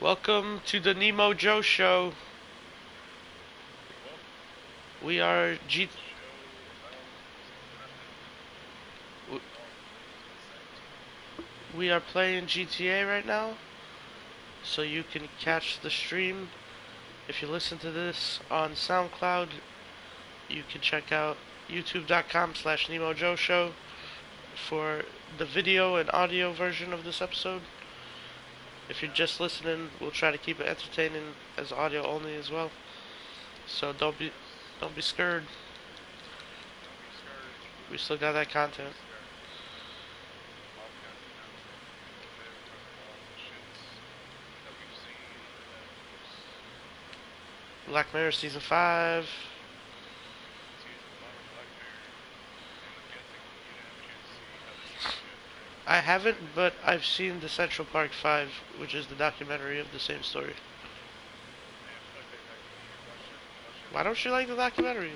Welcome to the Nemo Joe Show. We are we are playing GTA right now, so you can catch the stream. If you listen to this on SoundCloud, you can check out youtube.com/Nemo Joe Show for the video and audio version of this episode. If you're just listening, we'll try to keep it entertaining as audio only as well. So don't be scared. We still got that content. Black Mirror season 5. I haven't, but I've seen the Central Park 5, which is the documentary of the same story. Why don't you like the documentary?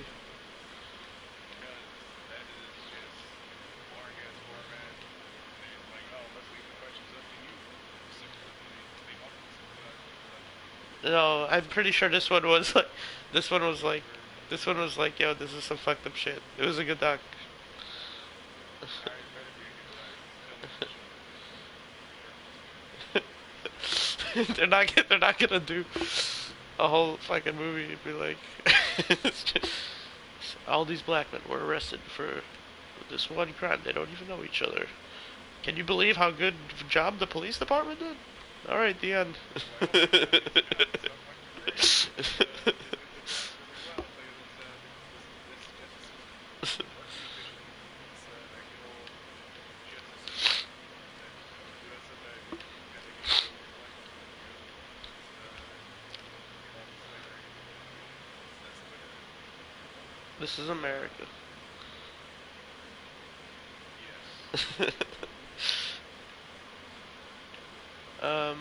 No, I'm pretty sure this one was like, this one was like, yo, this is some fucked up shit. It was a good doc. They're not gonna do a whole fucking movie and be like, all these black men were arrested for this one crime. They don't even know each other. Can you believe how good job the police department did? All right, the end. This is America. um,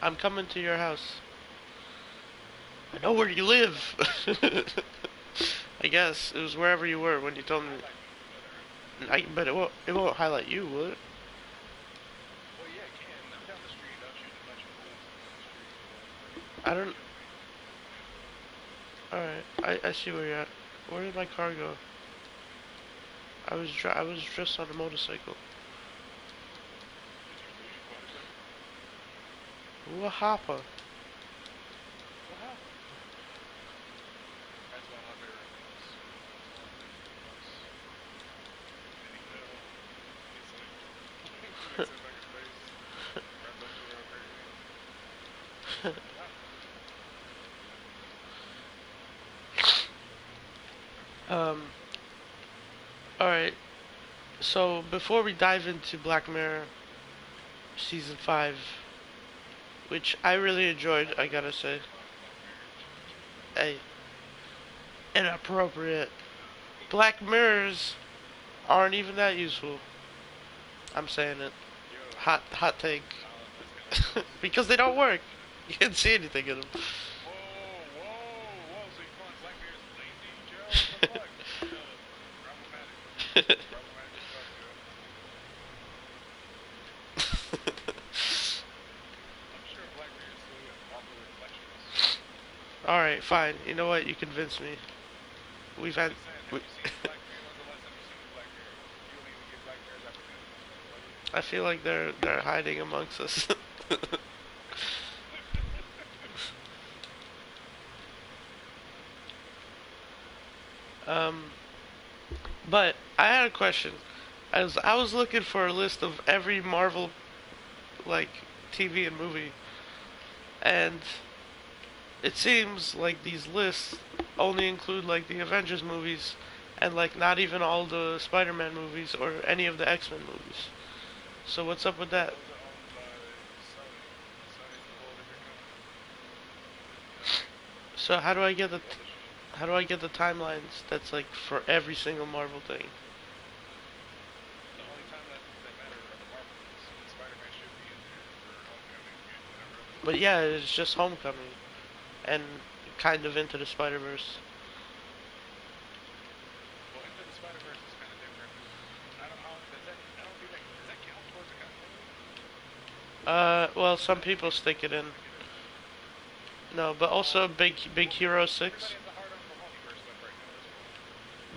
I'm coming to your house. I know where you live. I guess it was wherever you were when you told me. But it won't highlight you, will it? I don't. All right, I see where you're at. Where did my car go? I was just on a motorcycle. Ooh, a hopper. Um. All right. So before we dive into Black Mirror season 5, which I really enjoyed, I gotta say. Hey, inappropriate. Black Mirrors aren't even that useful. I'm saying it. Hot take. Because they don't work. You can't see anything in them. All right, fine. You know what? You convinced me. We've had. We, I feel like they're hiding amongst us. um, but I had a question. I was looking for a list of every Marvel like TV and movie, and it seems like these lists only include like the Avengers movies and like not even all the Spider-Man movies or any of the X-Men movies. So what's up with that? So how do I get the timelines that's like for every single Marvel thing? But yeah, it's just Homecoming and kind of Into the Spider Verse. Well, some people stick it in. No, but also Big Hero 6.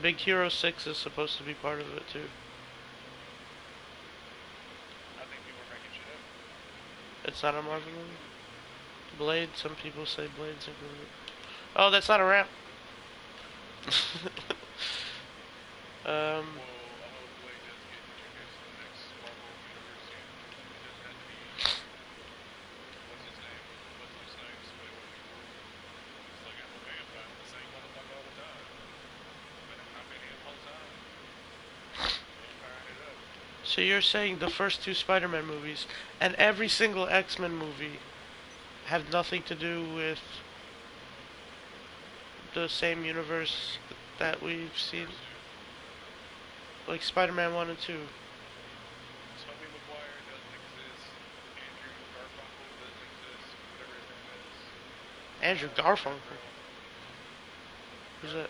Big Hero 6 is supposed to be part of it too. It's not a Marvel movie. Blade, some people say Blade's included. Oh, that's not a rap. um, so you're saying the first two Spider-Man movies and every single X-Men movie have nothing to do with the same universe that we've seen? Like Spider-Man 1 and 2. Andrew Garfunkel? Who's that?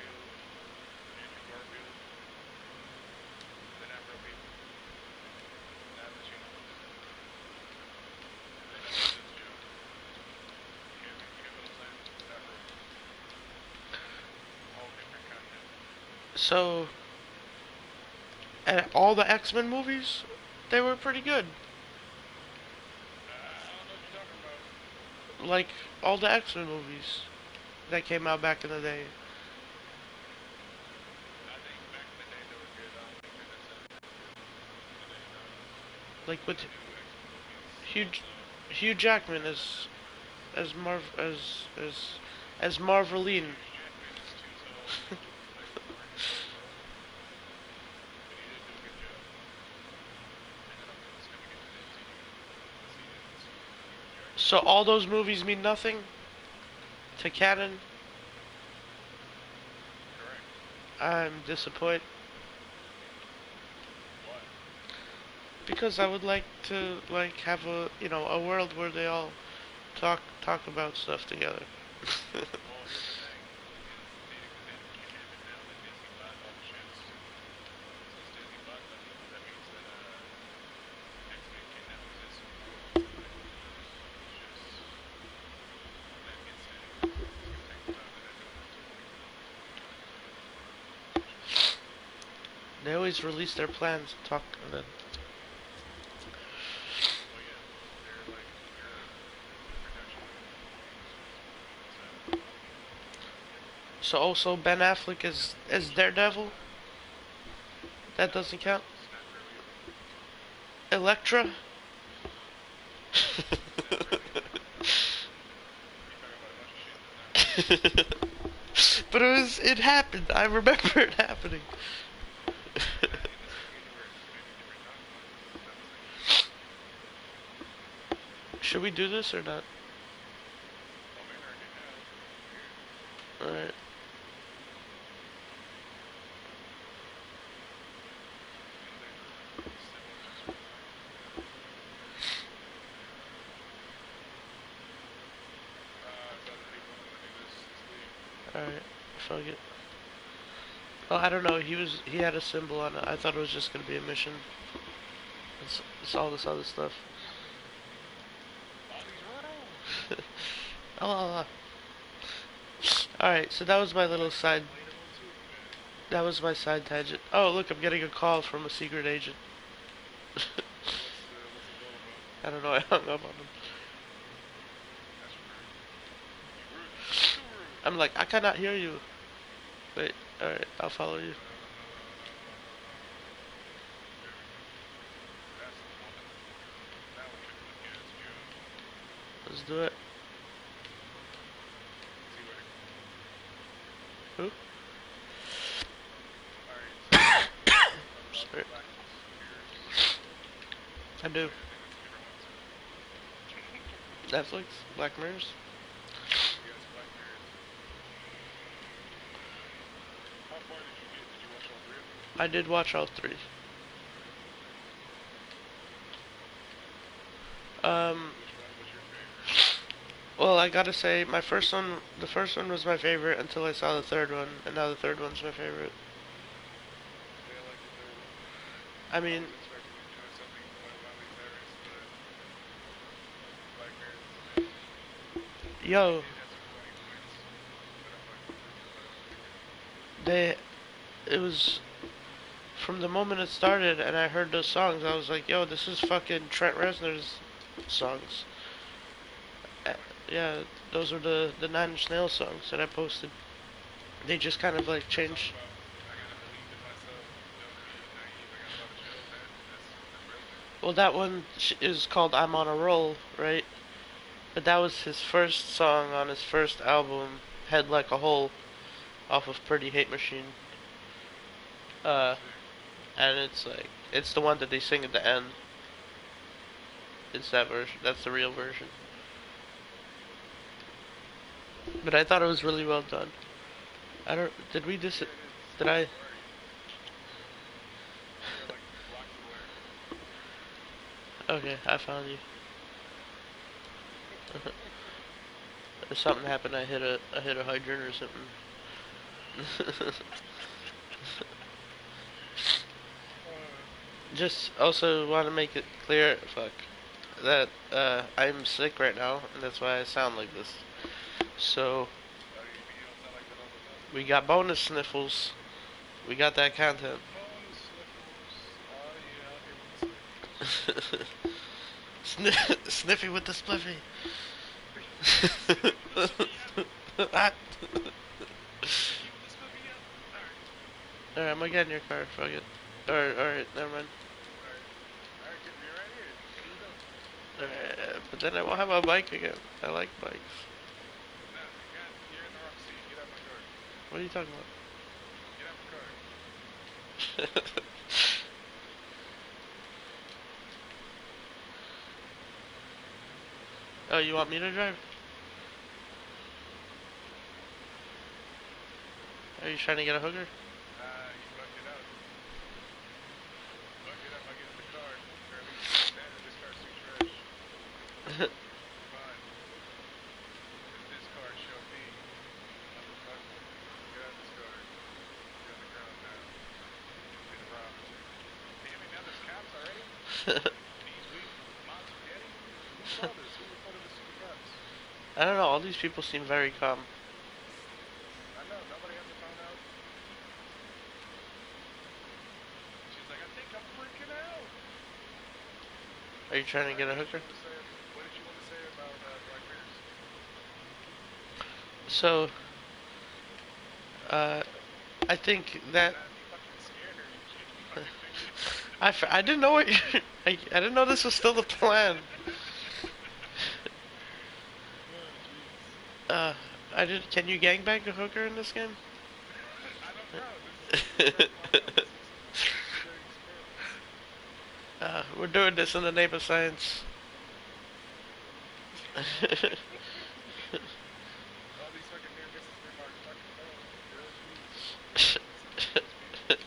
So, and all the X-Men movies, they were pretty good. Like all the X-Men movies that came out back in the day. Like with Hugh Hugh Jackman as as Marveline. So all those movies mean nothing to canon. I'm disappointed because I would like to like have a world where they all talk about stuff together. They always release their plans and talk and then so also Ben Affleck is Daredevil. That doesn't count. Elektra. But it happened. I remember it happening. Should we do this or not? Alright. Alright. Fuck it. Oh, I don't know. He had a symbol on it. I thought it was just gonna be a mission. It's all this other stuff. Oh. Alright, so that was my little side. That was my side tangent. Oh, look, I'm getting a call from a secret agent. I don't know. I hung up on him. I'm like, I cannot hear you. Wait. Alright, I'll follow you. Let's do it. Who? Sorry. I do. Netflix? Black Mirrors? I did watch all three. Um, well, I gotta say, the first one was my favorite until I saw the third one, and now the third one's my favorite. I mean, Yo, they, it was from the moment it started and I heard those songs, I was like, yo, this is fucking Trent Reznor's songs. Uh, yeah, those are the Nine Inch Nails songs that I posted. They just kind of like changed. Well, that one is called I'm on a Roll, right? But that was his first song on his first album, Head Like a Hole, off of Pretty Hate Machine. Uh, and it's like, it's the one that they sing at the end. It's that version. That's the real version. But I thought it was really well done. I don't. Did we dis? Did I? Okay, I found you. If something happened, I hit a hydrant or something. Just also want to make it clear, fuck, that I'm sick right now, and that's why I sound like this. So we got bonus sniffles. We got that content. Sniffy with the spliffy. Alright, I'm gonna get in your car. Fuck it. Alright, never mind. But then I won't have a bike again. I like bikes. What are you talking about? Oh, you want me to drive? Are you trying to get a hooker? I don't know, all these people seem very calm. Are you trying to get a hooker? So, uh, I think that I didn't know what you, I didn't know this was still the plan. Uh, I did. Can you gangbang a hooker in this game? We're doing this in the name of science.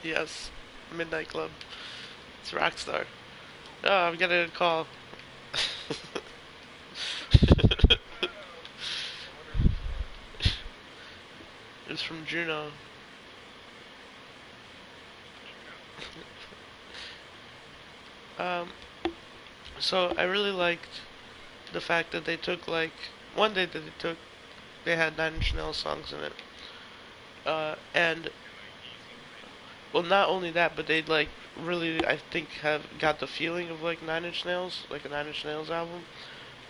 Yes, Midnight Club. It's Rockstar. Oh, I'm getting a call. It's from Juno. Um, so I really liked the fact that they took like one day that they had Nine Inch Nails songs in it. And well, not only that, but they like really I think have got the feeling of like Nine Inch Nails, like a Nine Inch Nails album,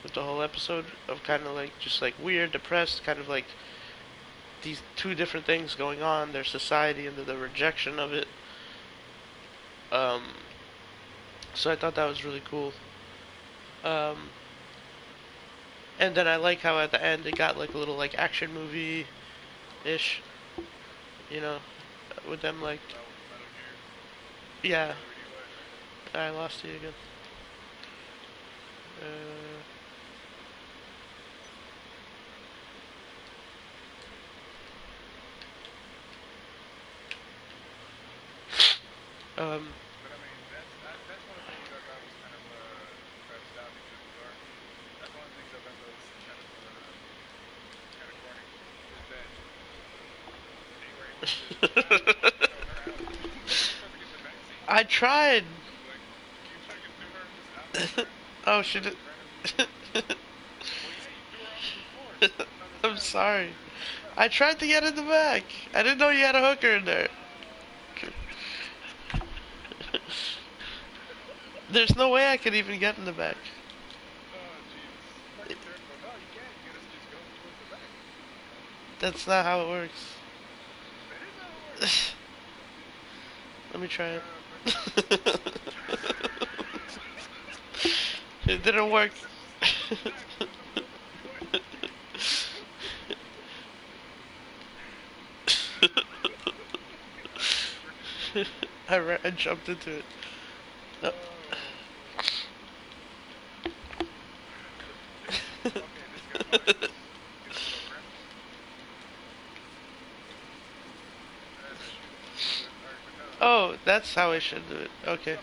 with the whole episode of kind of like just like weird, depressed, kind of like these two different things going on, their society and the rejection of it. Um, so I thought that was really cool. Um, and then I like how at the end it got like a little like action movie ish, you know, with them like yeah. I lost you again. Um, I tried. Oh, she did. I'm sorry. I tried to get in the back. I didn't know you had a hooker in there. There's no way I could even get in the back. That's not how it works. Let me try it. It didn't work. I jumped into it. No. Oh, that's how I should do it. Okay.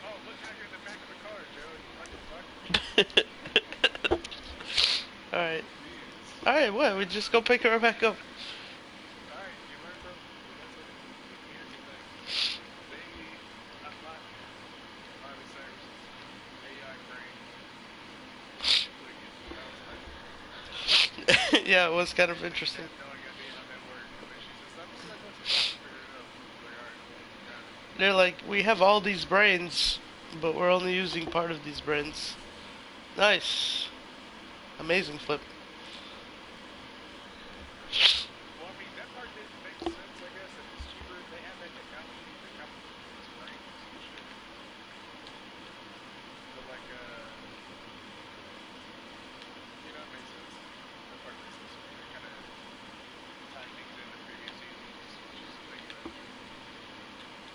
Alright. Alright, what? We just go pick her back up. Yeah, it was kind of interesting. They're like, we have all these brains, but we're only using part of these brains. Nice. Amazing flip.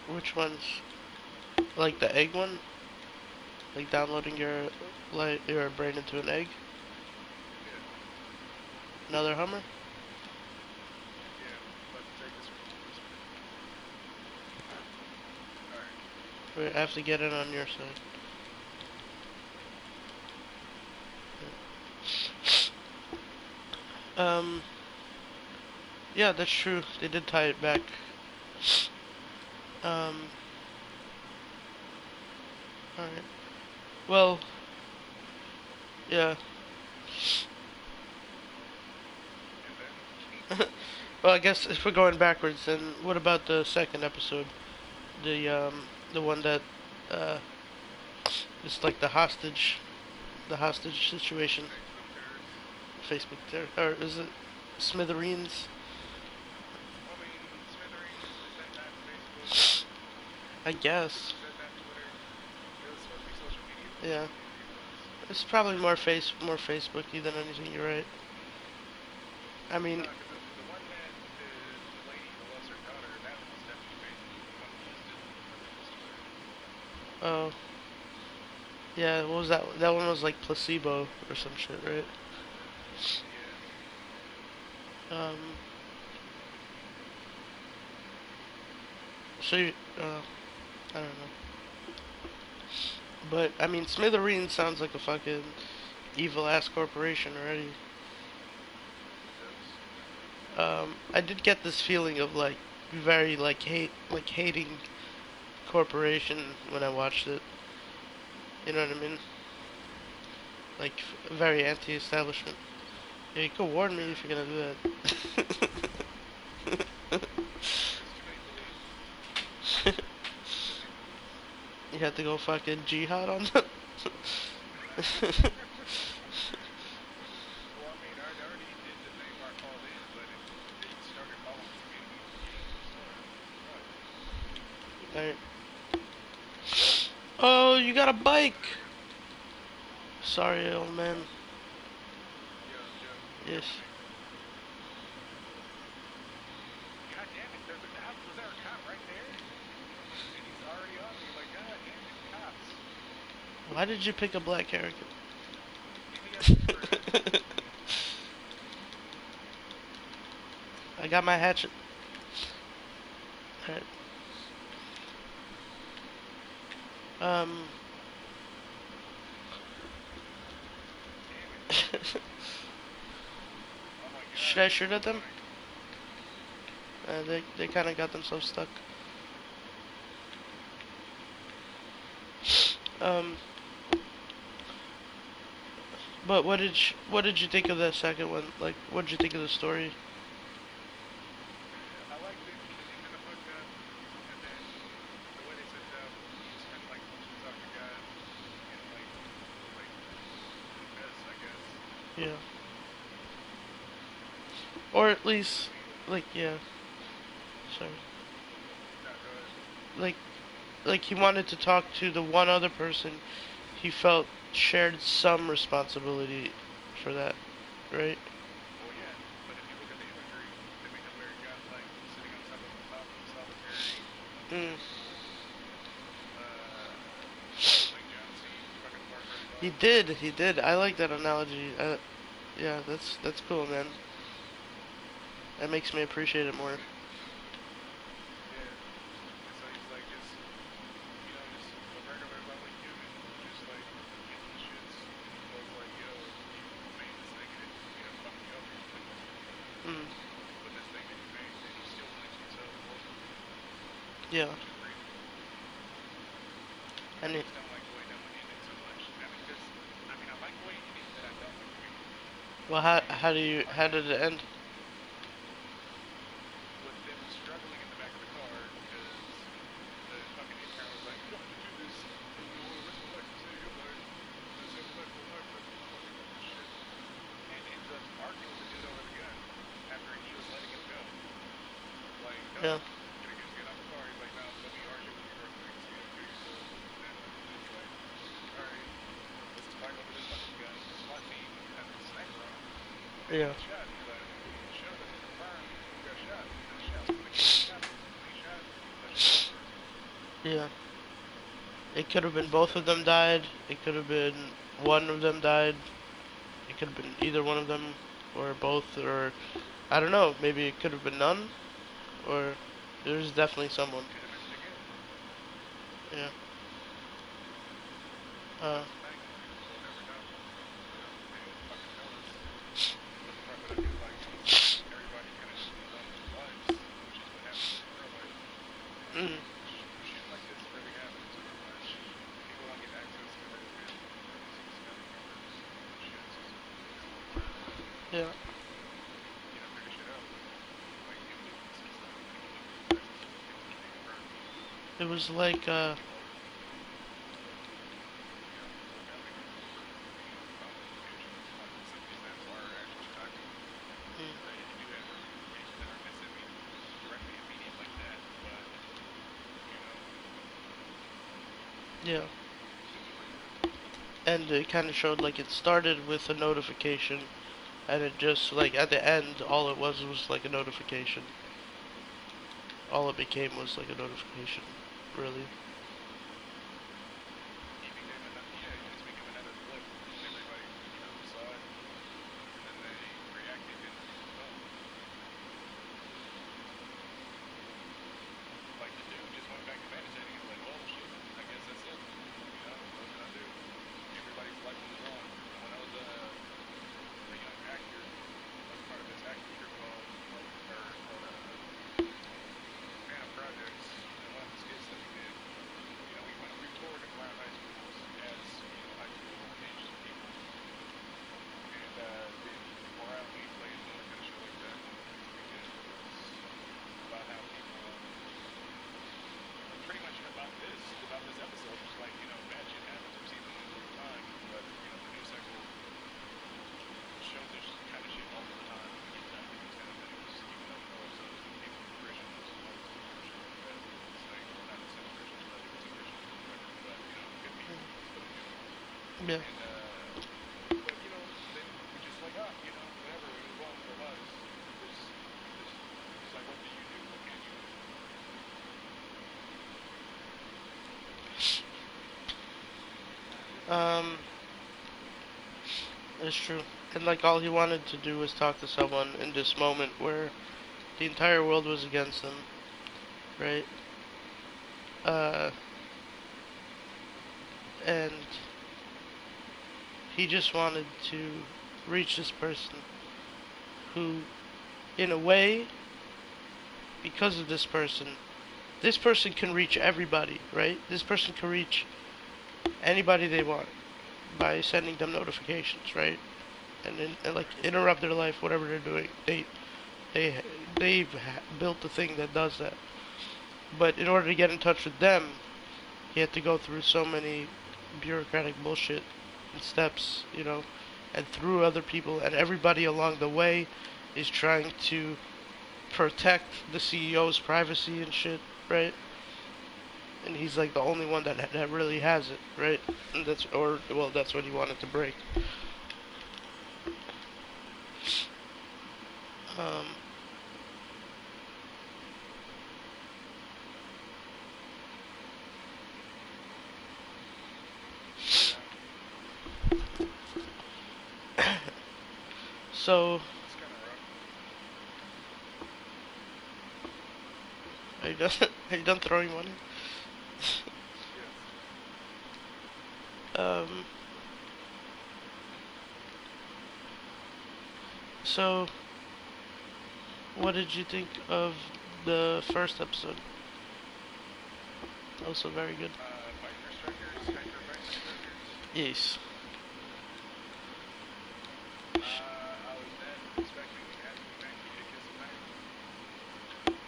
Which ones? Like the egg one? Like downloading your brain into an egg? Another Hummer? We have to get it on your side. Um, yeah, that's true. They did tie it back. Um, alright. Well, yeah. Well, I guess if we're going backwards, then what about the second episode? The one that, uh, is like the hostage situation. Facebook there, or is it Smithereens? I guess. Yeah. It's probably more Facebooky than anything. You're right. I mean, oh yeah. What was that? That one was like placebo or some shit, right? Um. So I don't know. But I mean, Smithereens sounds like a fucking evil ass corporation already. I did get this feeling of like very like hating corporation when I watched it. You know what I mean? Like very anti-establishment. Yeah, you could warn me if you're gonna do that. You had to go fucking jihad on them. Alright. Oh, you got a bike. Sorry, old man. Yes. Why did you pick a black character? I got my hatchet. Alright. Um. Should I shoot at them? They kind of got themselves stuck. Um. But what did you think of that second one? Like, what did you think of the story? I liked it because he kind of fucked up, and then the way they set it up, he just kind of like wants to talk to God and like confess, I guess. Yeah, or at I least, mean, like, yeah. Sorry. no, go ahead. Like, he wanted to talk to the one other person he felt shared some responsibility for that, right? Well, yeah, but if you look at the imagery, they make him very godlike, sitting on top of a mountain, solitary, Mm. peaceful. Like John C. fucking Farquaad He Ball. did, he did. I like that analogy. Yeah, that's cool, man. That makes me appreciate it more. Yeah, and so he's like just just a regular lonely human, just like getting the shits, and the girl's like, yo, you made this thing and it fucked me over. Mm. But this thing that you made that he still blames himself ultimately, Yeah, which is crazy. and I it, just don't like the way that one ended so much. I mean, because I like the way it ended, but I don't like the way it ended. well, And how did it end? with them struggling in the back of the car because the fucking intern was like, "You don't have to do this. I want to risk my life to save your life, save the life of another person." Fucking shit, and ends up arguing with the dude over the gun after he was letting him go. Like, Yeah, no, get out the car. He's like, no, let me argue with you real quick so you don't kill yourself. And then the dude's like, all right, let's fight over this fucking gun. The SWAT team has a sniper on him, and he yeah, gets shot. And he's like, show them, confirm who got shot. Who got shot? What's gonna kill these cops? When he shot, that's your answer. yeah. It could have been both of them died. It could have been one of them died. It could have been either one of them, or both, or I don't know. Maybe it could have been none, or there's definitely someone. Could have been together. Yeah. But Uh. that's the thing. We'll never know. They won't fucking tell us. But the part that I do like is everybody kind of just moves on with their lives, which is what happens in real life. Mm. Shit like this really happens pretty much. People don't get access to their family members, family members, and shits. Yeah. Figure shit out. Like even witnesses, like people don't lose access to their people just being burned. It was like Like their family members or phone notifications. Like some of these apps are actually shocking. mm, If you do have phone notifications that aren't necessarily directly immediate like that, but you know, yeah. things are pretty crazy. And it kind of showed like it started with a notification, and it just like at the end, all it was like a notification. All it became was like a notification, really. It just became another blip, and everybody saw it, and then they reacted, and boom, like the dude just went back to meditating and was like, well, shit, I guess that's it. What can I do? Everybody's life moves on. And when I was a young actor, I was a part of this acting troupe called Phantom Projects, and one of the skits that we did, we toured around high schools as high school aged people, and the morale we played more kind of show like that. One of the things that we did was about how people pretty much about this episode, just like bad shit happens. We see the news all the time, but the news cycle shows this kind of shit all the time. We keep telling you these kind of things, even though we know ourselves to be Christians and all this other bullshit like that. It's like we're not necessarily Christians, but if it's a Christian or whatever, but good people. Let's put it in general. Yeah. And but then we just like whatever. We move on with our lives. There's like, what do you do? What can you do? Um. It's true. And like all he wanted to do was talk to someone in this moment where the entire world was against him, right? Uh. And he just wanted to reach this person who, in a way, because of this person can reach everybody, right? This person can reach anybody they want. by sending them notifications, right? And like interrupt their life, whatever they're doing. They built the thing that does that. But in order to get in touch with them, he had to go through so many bureaucratic bullshit and steps, and through other people, and everybody along the way is trying to protect the CEO's privacy and shit, right? And he's like the only one that really has it, right? And that's what he wanted to break. Um, so It's kind of rough. are you done? Are you done throwing money? Yes. Um, so what did you think of the first episode? Also very good. Biker strikers, hyper biker strikers. Yes. I was then expecting Anthony Mackie to kiss a knife.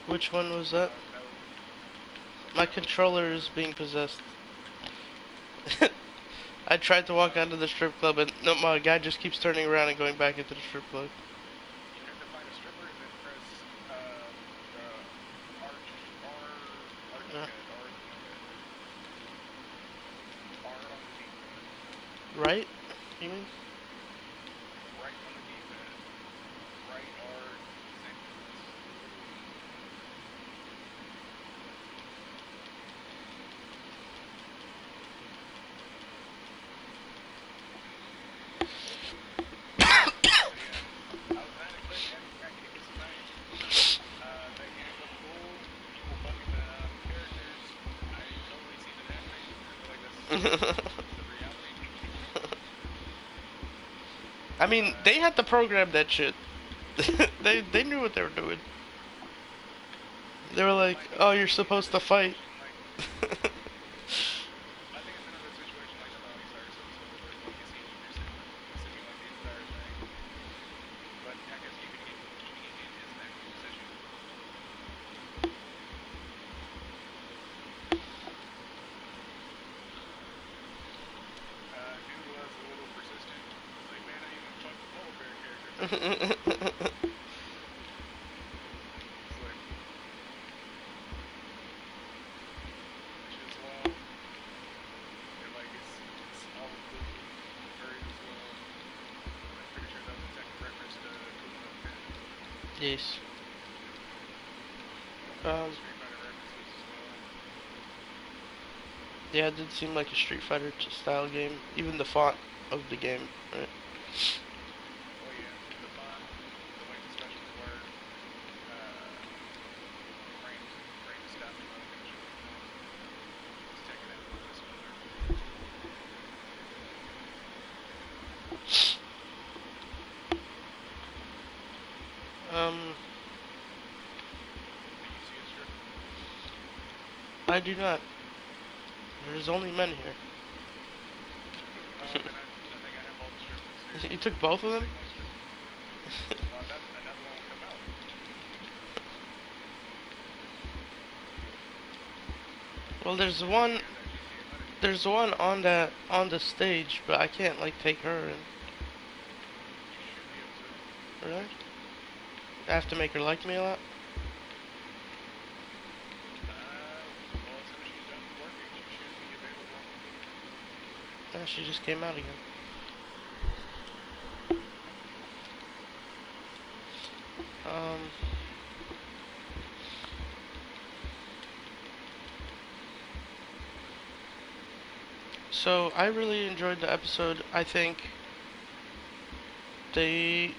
Which one was that? That was My controller is being possessed. I tried to walk onto the strip club, and no, my guy just keeps turning around and going back into the strip club. you have to find a stripper and then press the R Uh, keypad, R on the D-pad, right? You mean? right on the D-pad, right R, same difference. So yeah, I was not expecting Anthony Mackie to kiss a knife. That game looked cool. People fucking characters. I totally seen it happening. I feel like that's the reality. I mean, Uh, they had to program that shit. They knew what they were doing. They were like, might "Oh, be you're supposed to fight." situation like I think it's another situation like the Miley Cyrus episode where you can see you're sipping like the entire thing, but I guess you could keep keeping it in his neck position. Dude was a little persistent. He's like, man, I even fucked the polar bear character type shit. It's like that shit's wild. And like it's all inclusive with furries as well. I'm pretty sure that was a technical reference to Kuma no Ken. Yes. Couple Um. Street Fighter references as well. Yeah, it did seem like a Street Fighter style game. Even the font of the game, right? Oh yeah, the font, the like the special word, frame stopping, all that kind of shit like that. It's taking it a little bit smoother. Um. Did you see a stripper? I do not. There's only men here. Then I think I have all the strippers here. You took both of them? Take one stripper. Well, another one will come out. Well, there's Where did one. you hear that? GTA Money? There's one on the stage, but I can't like take her in. You should be able to. Really? I have to make her like me a lot. Well, as soon as she's done working, she should be available. Ah, she just came out again. Um. So I really enjoyed the episode. I think they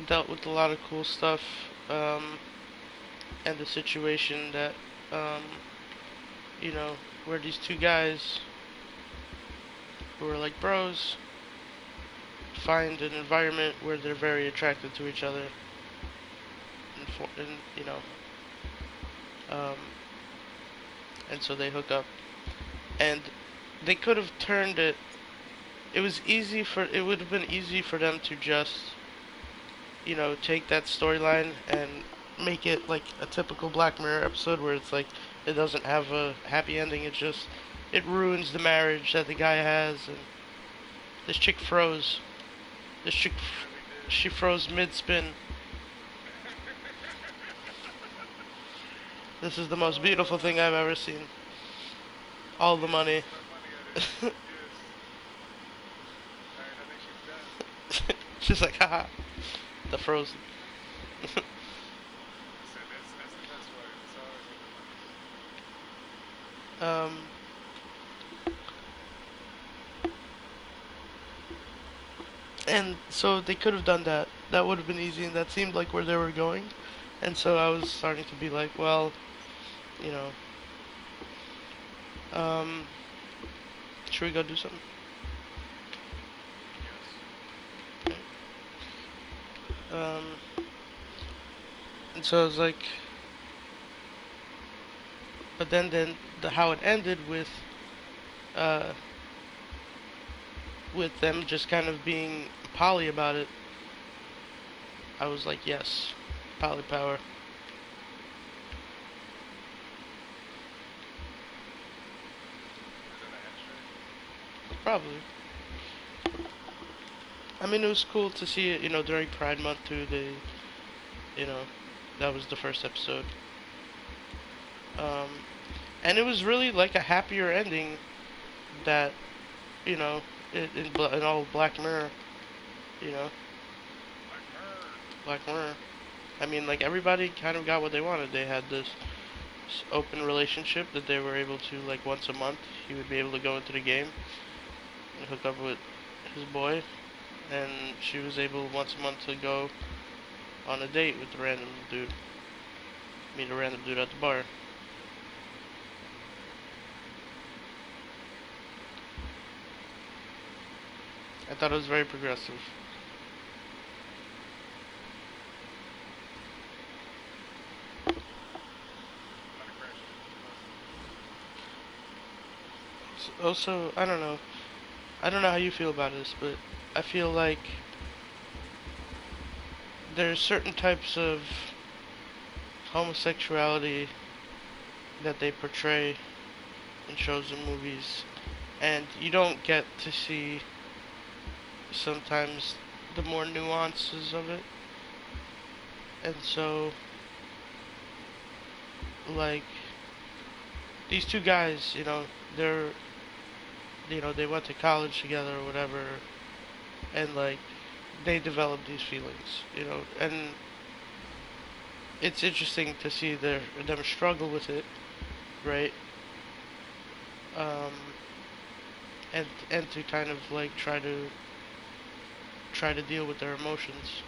dealt with a lot of cool stuff, and the situation that, um, where these two guys who are like bros find an environment where they're very attracted to each other, and um, and so they hook up, and they could have turned it it would have been easy for them to just, take that storyline and make it like a typical Black Mirror episode where it's like it doesn't have a happy ending. It ruins the marriage that the guy has, and this chick froze. This chick, she froze mid spin. This is the most beautiful thing I've ever seen. All the money. She's like, haha, the frozen. um, and so they could have done that. That would have been easy, and that seemed like where they were going. And so I was starting to be like, well, you know, um, should we go do something? Okay. And so I was like, but then how it ended uh, with them just kind of being poly about it. I was like, yes, poly power. Probably. I mean, it was cool to see it, during Pride Month too. You know, that was the first episode. Um, and it was really like a happier ending that, you know, in all Black Mirror, you know, Black Mirror. I mean, like everybody kind of got what they wanted. They had this open relationship that they were able to, like, once a month, he would be able to go into the game and hook up with his boy, and she was able once a month to go on a date with a random dude, meet a random dude at the bar. I thought it was very progressive. Also, I don't know. I don't know how you feel about this, but I feel like there's certain types of homosexuality that they portray in shows and movies, and you don't get to see sometimes the more nuances of it. And so, like, these two guys, they went to college together or whatever, and like, they developed these feelings, and it's interesting to see them struggle with it, right? Um, and to kind of like try to deal with their emotions.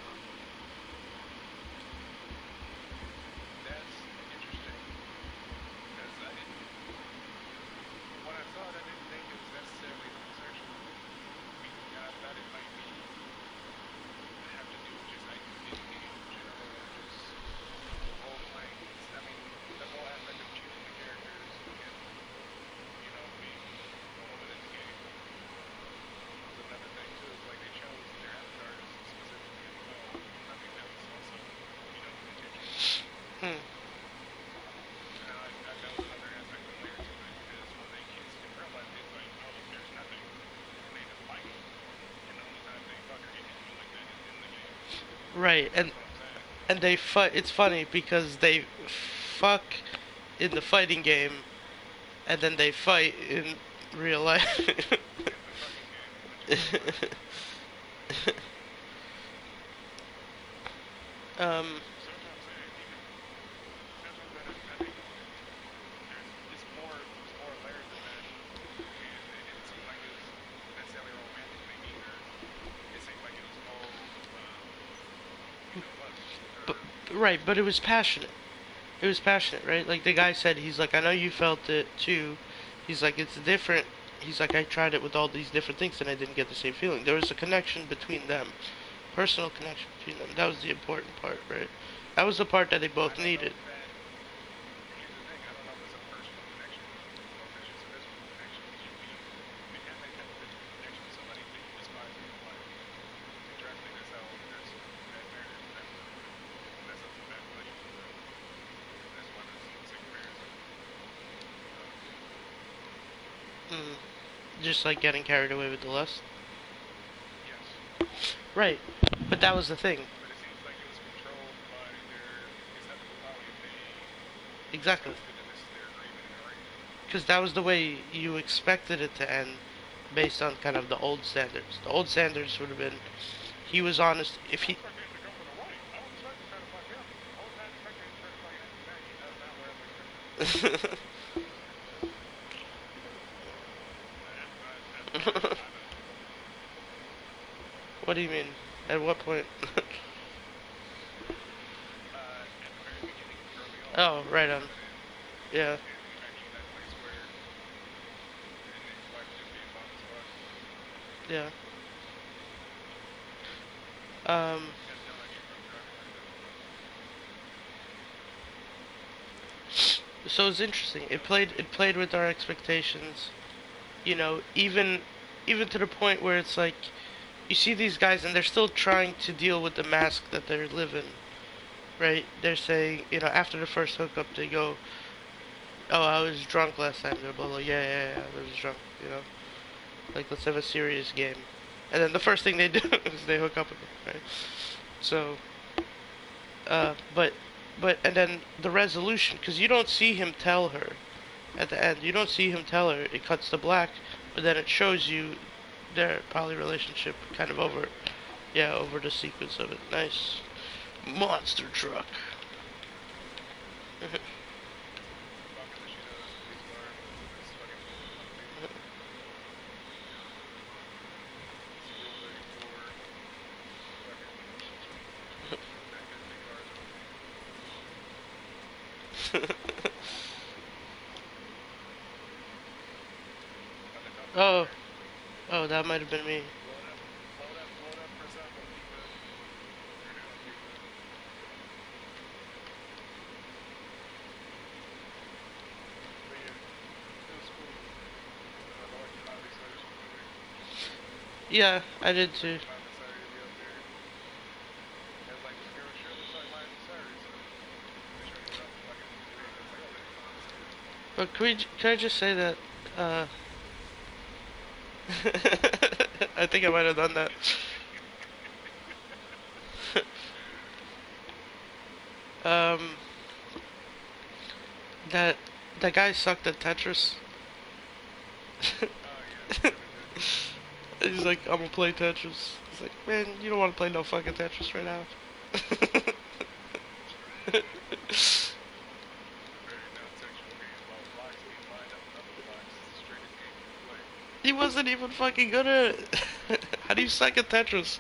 Hmm. Right, and they fight. It's funny because they fuck in the fighting game, and then they fight in real life. um, but right, but it was passionate. It was passionate, right? Like the guy said, he's like, I know you felt it too. He's like, it's different. He's like, I tried it with all these different things and I didn't get the same feeling. There was a connection between them, personal connection between them. That was the important part, right? That was the part that they both needed. Just like getting carried away with the lust. Yes. Right. But that was the thing. But it seems like it was controlled by their acceptability. They Exactly. trusted that this is their agreement and arrangement. Because that was the way you expected it to end, based on kind of the old standards. The old standards would have been, he was honest. If I he, was expecting it to come from the right. I was expecting to try to fuck him. I was not expecting it to try to fuck Maggie. That's not what I was expecting. I know. what do you mean? At what point? At the very beginning, early on, Oh, when right he on. went in Yeah, and he met him in that place where, and his wife was just being bomb as fuck. yeah. Um, He has no idea where I'm driving right now. so it's interesting. It played with our expectations. You know, even to the point where it's like, you see these guys and they're still trying to deal with the mask that they're living. Right? They're saying, after the first hookup, they go, "Oh, I was drunk last time." They're blah blah. Yeah, yeah, yeah. I was drunk. Like, let's have a serious game. And then the first thing they do is they hook up again, right? So, and then the resolution, because you don't see him tell her at the end. You don't see him tell her. It cuts to black, but then it shows you their poly relationship kind of over, yeah, over the sequence of it. Nice monster truck. The bumping that she does, the police car, it's fucking unbelievable. It's a Rule 34 fucking that good big cars over me. On the top of the oh, car. oh, that might have been me. Blow it up, press up on keypad. Turn it on keypad. But yeah, it was cool. I like the hobby Cyrus was movie. Yeah, I did too. Miley Cyrus be up there. It was like this girl sure looks like Miley Cyrus. They try to get off the fucking thing. I was like, oh, that is Miley Cyrus. But can I just say that? Uh, I think I might have done that. um, that that guy sucked at Tetris. Oh yeah, he really did. He's like, I'm gonna play Tetris. He's like, man, you don't want to play no fucking Tetris right now. It's a very non-sexual game while blocks being lined up with other blocks. It's the straightest game you can play. He wasn't even fucking good at it. How do you suck at Tetris?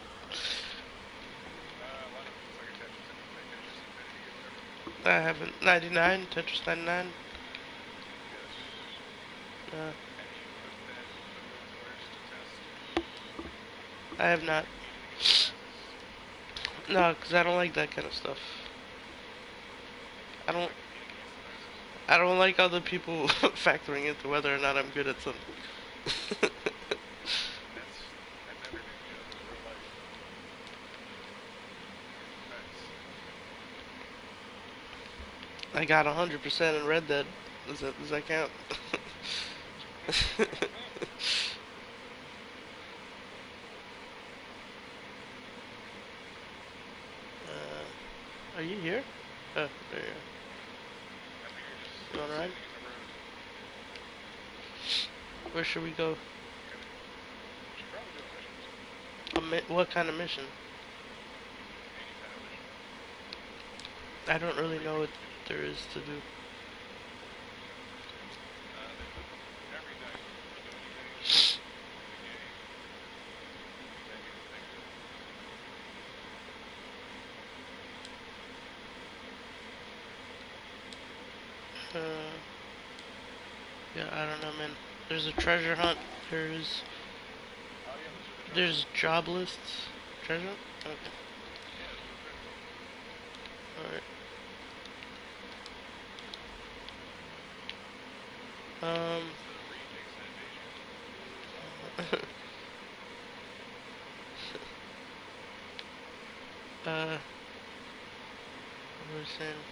A lot of people suck at Tetris if you play Tetris Infinity or whatever. I haven't. 99, Tetris 99. Yeah, that's just bullshit. Uh, Have you put the world's worst to test? I have not. Competed against the masses? No, because I don't like that kind of stuff. I Why don't. not compete against the masses? I don't like other people factoring into whether or not I'm good at something. That's everything, yeah. That's real life. Facts. I got 100% in Red Dead. Does that count? Are you here? Oh, there you I think you're just are. You alright? sitting in the road. Where should we go? We should probably do a mission. What kind of mission? Any kind of mission. I don't really know what Everything's a mission. there is to do. Every night you do anything in the game, that gets addictive. Uh, yeah, I don't know, man. There's a treasure hunt. There's Oh yeah, let's do the treasure there's hunt. job lists. Treasure hunt? Okay. Yeah, let's do the treasure hunt. Alright. What's the reject sanitation? what was I saying?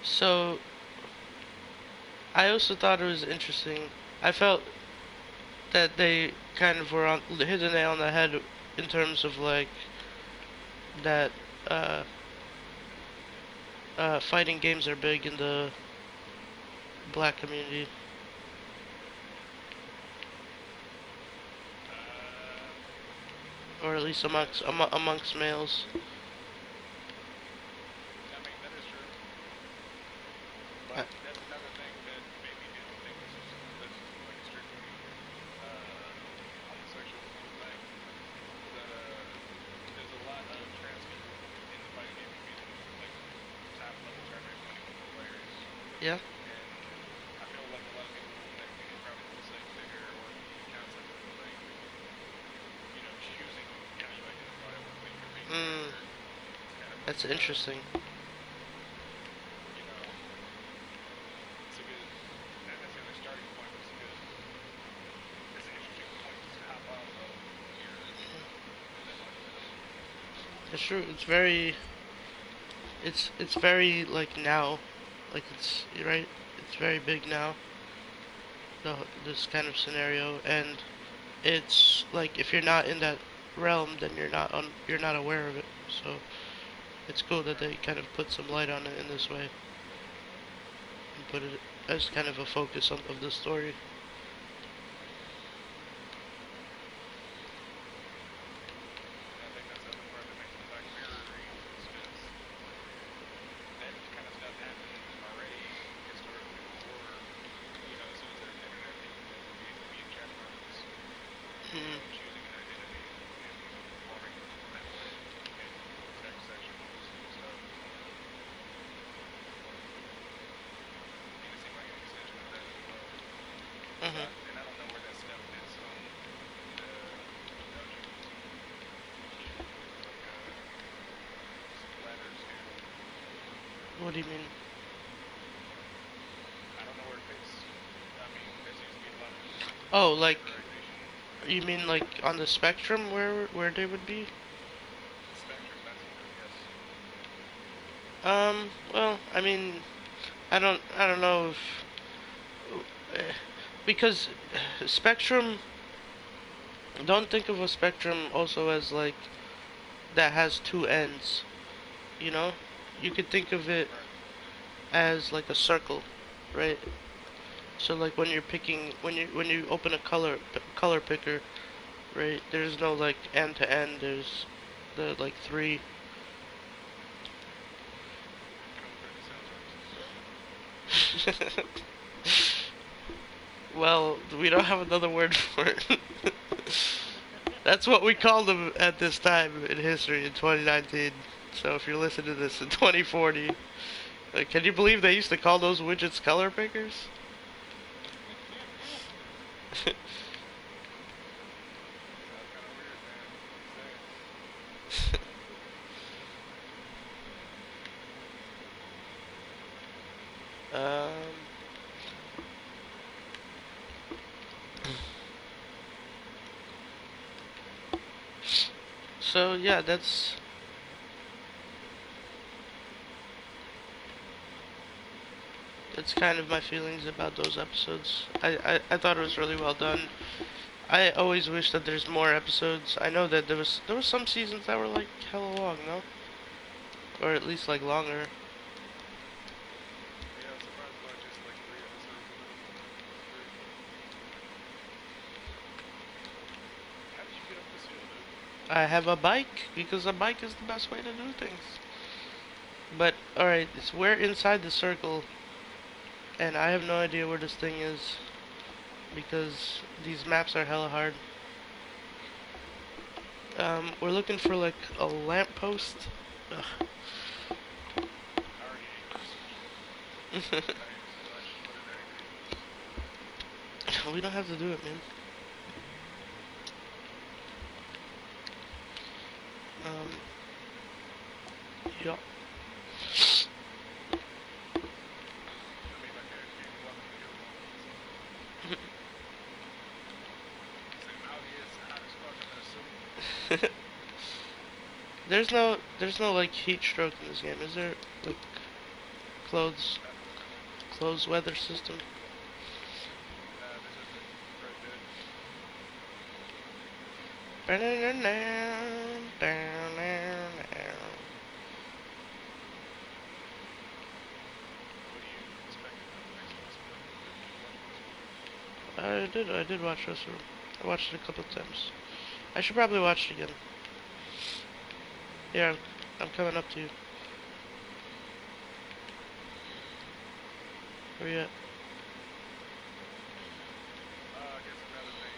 So, I also thought it was interesting I felt that they kind of were on hit the nail on the head in terms of like that uh, fighting games are big in the black community, or at least amongst males. I mean, that is true. Uh, But that's another thing that made me think this is like a strictly homosexual thing. Is that there's a lot of trans people in the fighting game community, like top level tournament winning players, yeah. and I feel like a lot of people nitpick it from the same figure or the concept of like choosing how you identify when you're being a Mm, character. It's kind of like that's interesting. you know it's a good not necessarily starting point, but it's an interesting point to hop off of when you're feeling like that. It's true. It's very like now, like it's you're right. It's very big now. This kind of scenario, and it's like if you're not in that realm, then you're not aware of it. So it's cool that Right. they kind of put some light on it in this way and put it as kind of a focus of the story. And I think that's the other part that makes the Black Mirror read is because that kind of stuff happened already historically before, as soon as there's internet, people would be in chat rooms, Mm, choosing an identity and performing in that way in text sections and stuff. And it seemed like an extension of that as well. So, hmm and I don't know where that stuff fits on the LGBTQ like splatter scale. what do you mean? I don't know where it fits. I mean, there seems to be a lot of Oh, like categorization. you mean like on the spectrum where they would be? Spectrum, that's the word, yes. Well, I mean, I don't know if because spectrum. Don't think of a spectrum also as like that has two ends. You know, you could think of it Right. as like a circle, right? So like when you're picking when you open a color picker, right? There's no like end to end. There's the like three. Color picker sounds racist. Well, we don't have another word for it. That's what we called them at this time in history in 2019. So if you're listening to this in 2040, like, can you believe they used to call those widgets color pickers? Sounds kind of weird, man. Just saying. um. So yeah, that's kind of my feelings about those episodes. I thought it was really well done. I always wish that there's more episodes. I know that there was some seasons that were like hella long, no? Or at least like longer. Yeah, I'm surprised by just like 3 episodes of it. Three. How did you get up this hill, dude? I have a bike because a bike is the best way to do things. But alright, we're inside the circle, and I have no idea where this thing is because these maps are hella hard. We're looking for like a lamppost. I already ate my sushi. Thanks. Put it angry. We don't have to do it, man. Um, yeah. I mean, like a Kenny Welcome to Hill moment. Say I'm out here, it's hot as fuck. I'm in a suit. There's no like heat stroke in this game, is there? Like clothes Not, clothes weather system. nah, there's just What do you expect of the next Westworld? Did you watch Westworld? I did watch Westworld. I watched it a couple of times. I should probably watch it again. Yeah, I'm coming up to you. Where you at? I guess another thing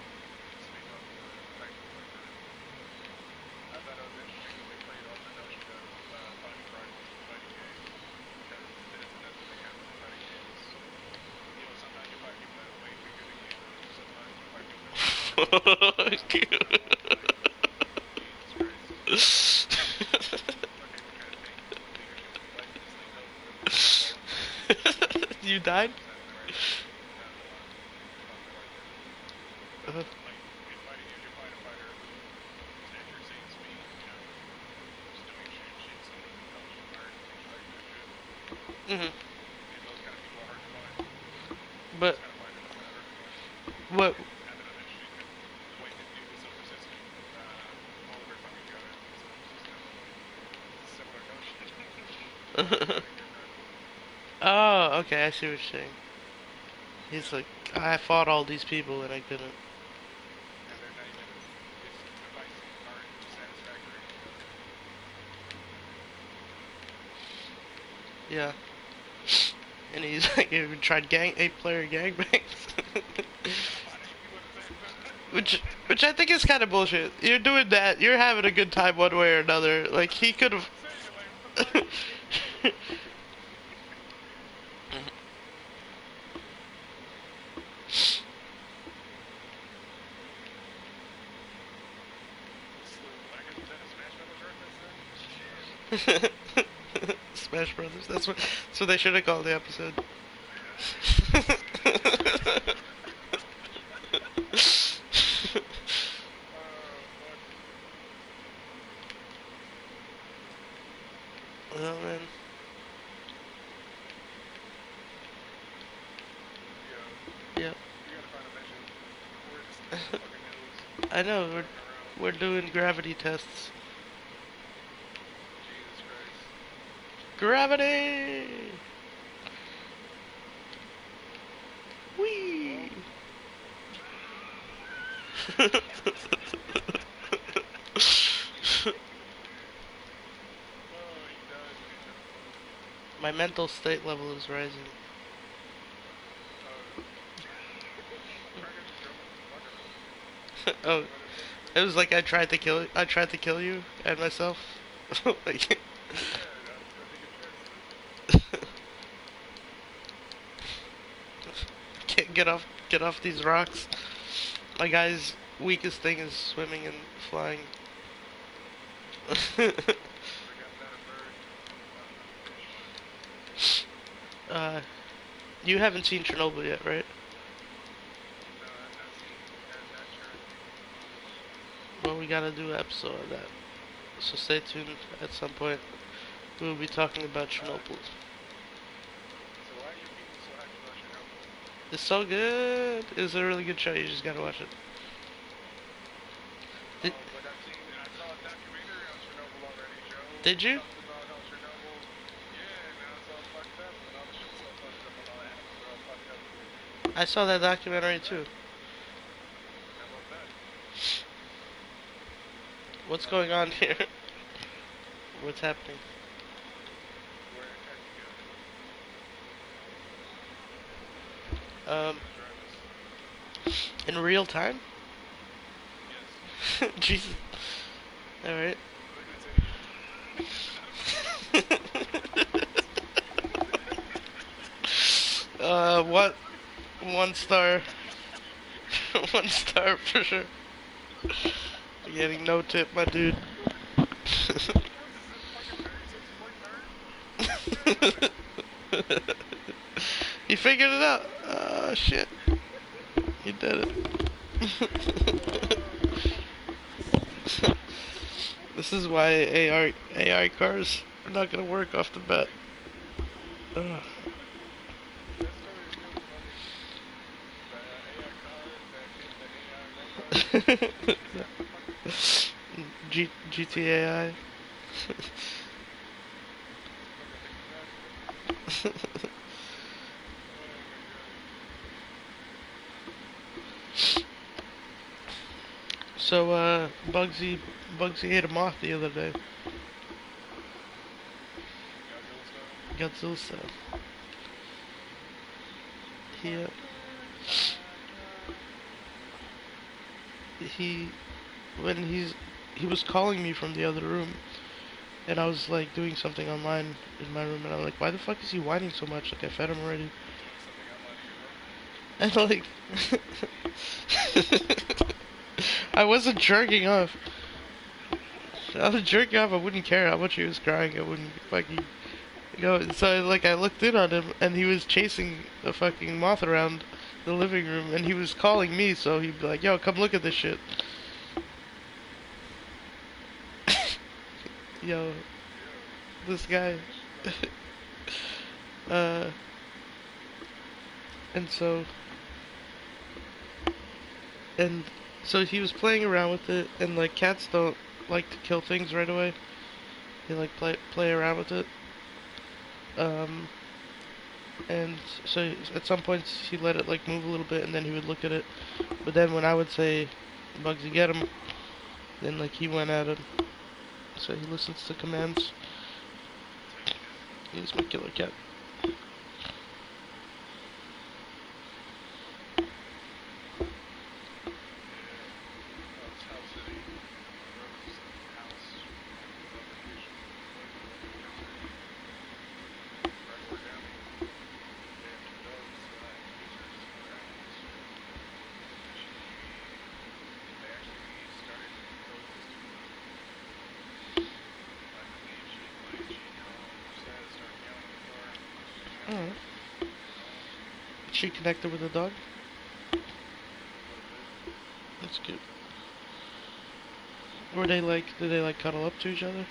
to speak of back to Westworld. I thought it was interesting when they played off the notion of finding rivals in fighting games, because that's another thing happens in fighting games. You know, sometimes you fight people that are way weaker than you. Sometimes you fight people that are way stronger than you. Like, Jesus Christ. My favorite kind of thing, leadership. If you lighten this thing up, we're gonna be volunteers. You That's died? what's happening right now. No, I'm alive. Fuck me like that. But Uh-huh. like in fighting games, you fight a fighter who is at your same speed, you know, who's doing shit similar to how you learn and things like that shit. Mhm. And those kind of people are hard to find. But Those kind of fighters are kind of hard to find. what? I thought it was interesting because the way this dude was so persistent, all the way from each other, was so persistent. I'm like, it's a similar notion. Why you couldn't get rivals? Oh, okay. I see what you're saying. He's like, I fought all these people and I couldn't. And they're not even, the fights aren't satisfactory, you know? Yeah. And he's like, even tried 8-player gangbangs. And I'm fighting people at the same time. which I think is kind of bullshit. You're doing that. You're having a good time one way or another. Like he could That's have. what I'm saying. Like, what the fuck? I guess was that a Smash Brothers reference then? Shit. Smash Brothers. That's what they should have called the episode. Fuck. Oh man. Yo, Yeah. we gotta find a mission. We're just in the fucking hills, I know. We're driving around. we're doing gravity tests. Jesus Christ. Gravity. Well, Whee. oh, he dies when he turned 12. My mental state level is rising. Uh, We're gonna just jump into the fuck out of him. Oh, What if, it was like I tried to kill you and myself. Like, yeah, I think it's fair to say so. can't get off these rocks. My guy's weakest thing is swimming and flying. I got not a bird, not a fish. uh, you haven't seen Chernobyl yet, right? No, I've not seen that chart. Well, we gotta do an episode of that. So stay tuned. At some point, we will be talking about Chernobyl. So why are you people so hyped about Chernobyl? It's so good. It's a really good show. You just gotta watch it. Did, But I saw a documentary on Chernobyl already, Joe. did you? Talked about how Chernobyl, yeah, now it's all fucked up, and all the shit's all fucked up, and all the animals are all fucked up. I saw that documentary too. How about that? What's going on here? What's happening? We're in Antarctica. Um, Gonna drive us. in real time? Yes. Jesus. All right. Look at this idiot. What? 1 star. 1 star for sure. Getting no tip, my dude. What is this, fucking 36-point nerd? He figured it out. Oh shit. He did it. This is why AI cars are not gonna work off the bat. Ugh. That story is still funny. The AI cars that hit the AI robots. What is happening? GTAI. So, Bugsy ate a moth the other day. Godzilla style. He, uh, he, when he was calling me from the other room, and I was like doing something online in my room, and I'm like, why the fuck is he whining so much? Like I fed him already. And like, I wasn't jerking off. If I was jerking off, I wouldn't care how much he was crying. I wouldn't fucking go. So like, I looked in on him, and he was chasing a fucking moth around the living room, and he was calling me. So he'd be like, "Yo, come look at this shit." Yo, this guy. uh, and so, and so he was playing around with it, and like cats don't like to kill things right away. They like play around with it. Um, and so at some points he let it like move a little bit, and then he would look at it. But then when I would say, "Bugsy, get him," then like he went at him. So he listens to commands. He's my killer cat. Alright. She connected with the dog? That's good. Were they like, did they like cuddle up to each other?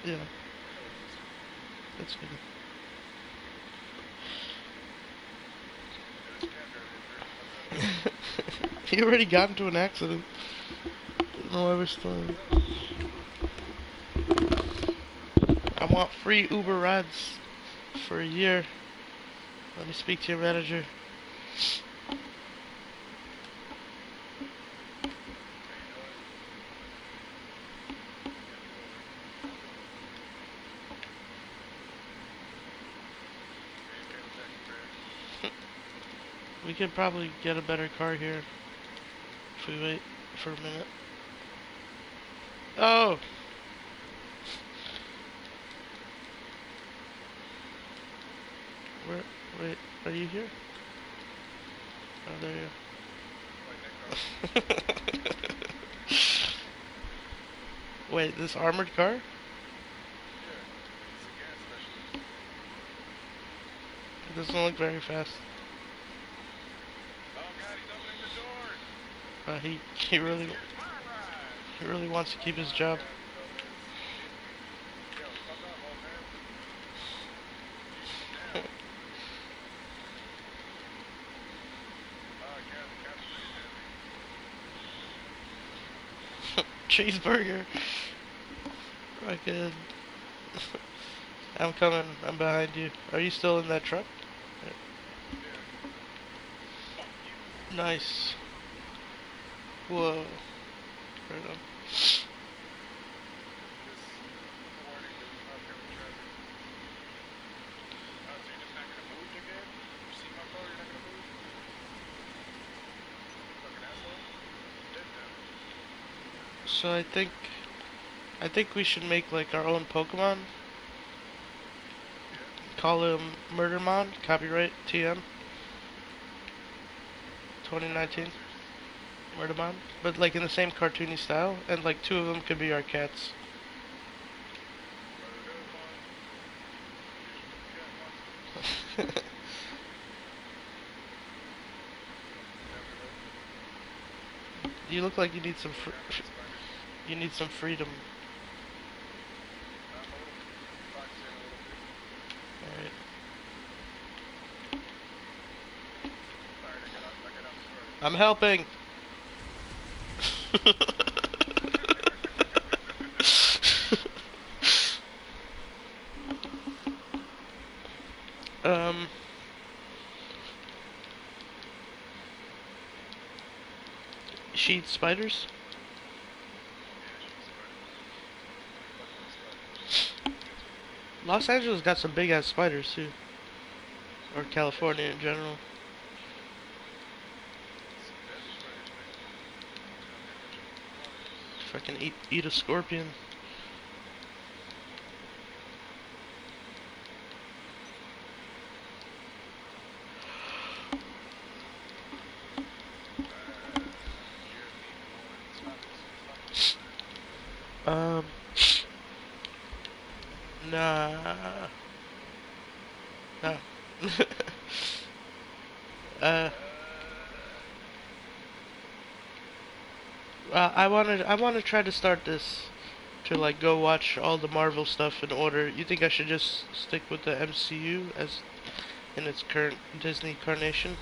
Yeah. That's good. He already got into an accident. No, I was still. I want free Uber rides for a year. Let me speak to your manager. We could probably get a better car here if we wait for a minute. Oh! Wait, are you here? Oh, there you are. Wait, this armored car? It doesn't look very fast. He really wants to keep his job. Cheeseburger. Fucking. I'm coming. I'm behind you. Are you still in that truck? Nice. Whoa. Right on. So I think we should make like our own Pokemon. Call him Murdermon. Copyright TM. 2019. Murdermon. But like in the same cartoony style, and like two of them could be our cats. You look like you need some freedom. Alright. I'm helping. um. She eats spiders? Yeah, she's spiders. Big fucking spiders. Los Angeles got some big ass spiders too. Or Yeah, California in general. some deadly spiders, man. Gotta pay attention. Fucking eat a scorpion. You have anything more? Stop this. Um, nah, no. uh, I wanna try to start this to like go watch all the Marvel stuff in order. You think I should just stick with the MCU as in its current Disney incarnation?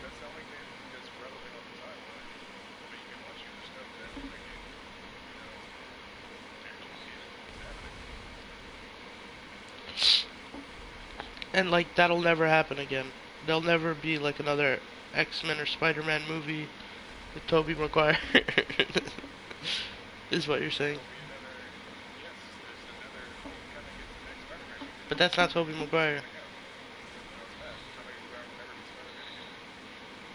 That's the only thing that's relevant on the timeline. I mean, you can watch your stuff that will make it, you know, actual canon to what's happening. And like that'll never happen again. There'll never be like another X-Men or Spider-Man movie with Tobey Maguire. Is what you're saying. There'll be another, yes, there's another Homecoming is the next Spider-Man movie. But that's not Tobey It's Maguire. coming out. No, it's not. Tobey Maguire will never be Spider-Man again.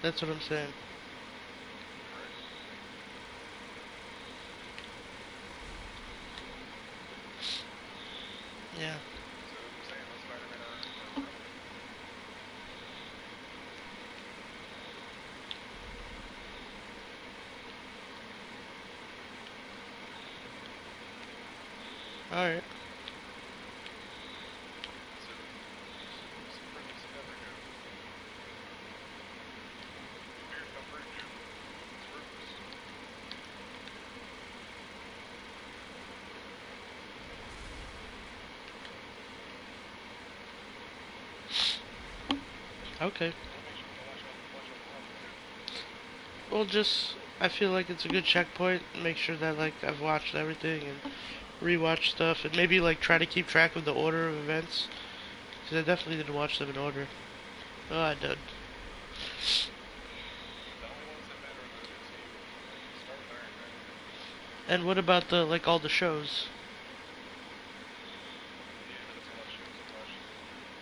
That's what I'm saying. Correct. Yeah. So as I'm saying, those Spider-Men are relevant. Alright. So, what's the premise of Evernote? Bears don't hurt you. What's the purpose? Okay. What makes you want to watch all the Marvel too? Well, just I feel like it's a good checkpoint. Make sure that like I've watched everything and rewatch stuff, and maybe like try to keep track of the order of events. Because I definitely didn't watch them in order. Oh, I did. The only ones that matter are the MCU. Start with Iron Man. And what about the like all the shows? Yeah, that's a lot of shows to watch.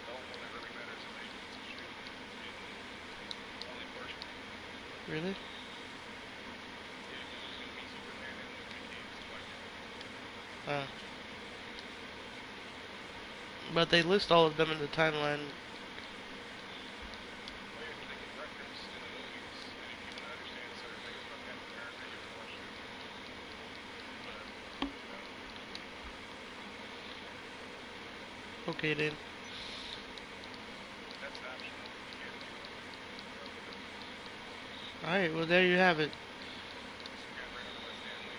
The only one that really matters is Agents of S.H.I.E.L.D. Only partially. Really? Yeah, because there's going to be Superman and there's going to be Black Widow. Uh. But they list all of them in the timeline. Oh yeah, because they get referenced in the movies, and if you want to understand certain things about Captain America, you have to watch those. But, you know, Okay, then. that's optional. You can if you want. You're welcome to. Alright, well, there you have it. Some guy ran over by Stanley.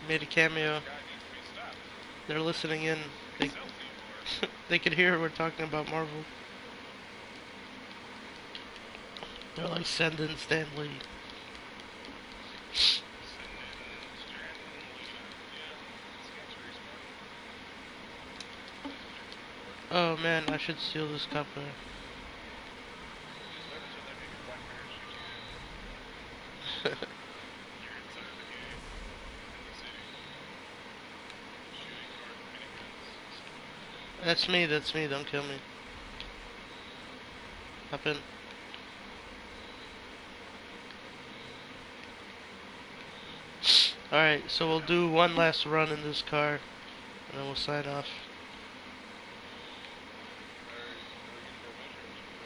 Made a cameo. This guy needs to be stopped. They're listening in. What salesman you are? They could hear we're talking about Marvel. They're like, send in Stan Lee. Sitting in Stanley. Yeah, this guy's very smart. That's what you're looking for. Oh man, I should steal this copper. Just wait until they make a Black Mirror shoot you down. You're inside of the game, in the city, shooting hard miniguns. That's me, don't kill me. Hop in. Alright, so we'll do one last run in this car, and then we'll sign off. Alright, are we gonna go mission or should we go?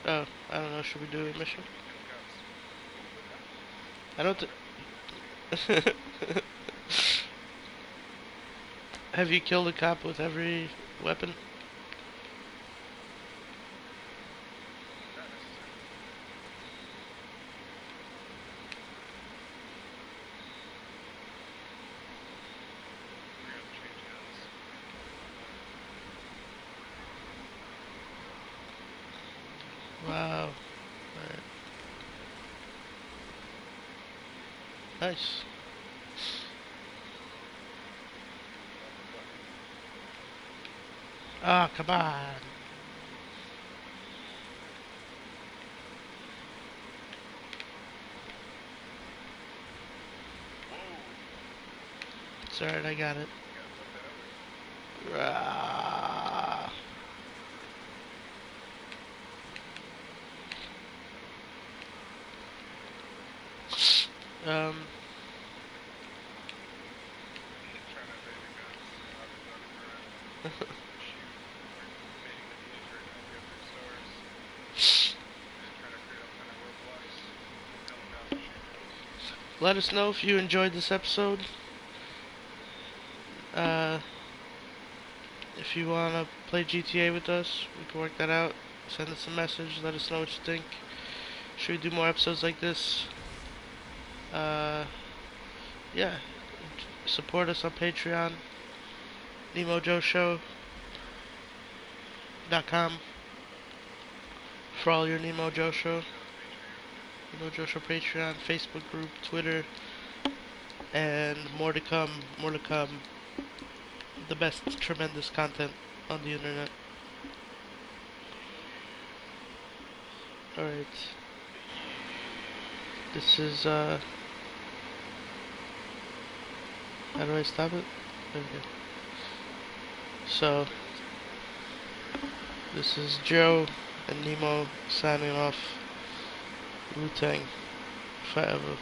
Oh, I don't know, should we do a mission? Should we kill cops? Can we kill cops? I don't Have you killed a cop with every weapon? Not necessarily. We're gonna have to change guns. Wow. Alright. Nice. Ah, come on. Whoa. It's alright, I got it. You gotta flip that over. Ah. Um, Try not baby guns. I've been talking for a shoot. We're mating the bees right now. We have three stars. And trying to create all kind of roadblocks. Tell them down the shoot girls. let us know if you enjoyed this episode. If you want to play GTA with us, we can work that out. Send us a message, let us know what you think. Should we do more episodes like this? Yeah. Support us on Patreon. NemoJoeShow.com for all your Nemo Joe Show. Nemo Joe Show Patreon, Facebook group, Twitter, and more to come. More to come. The best tremendous content on the internet. Alright. This is, how do I stop it? Okay. So, this is Joe and Nemo signing off. Wu-Tang forever.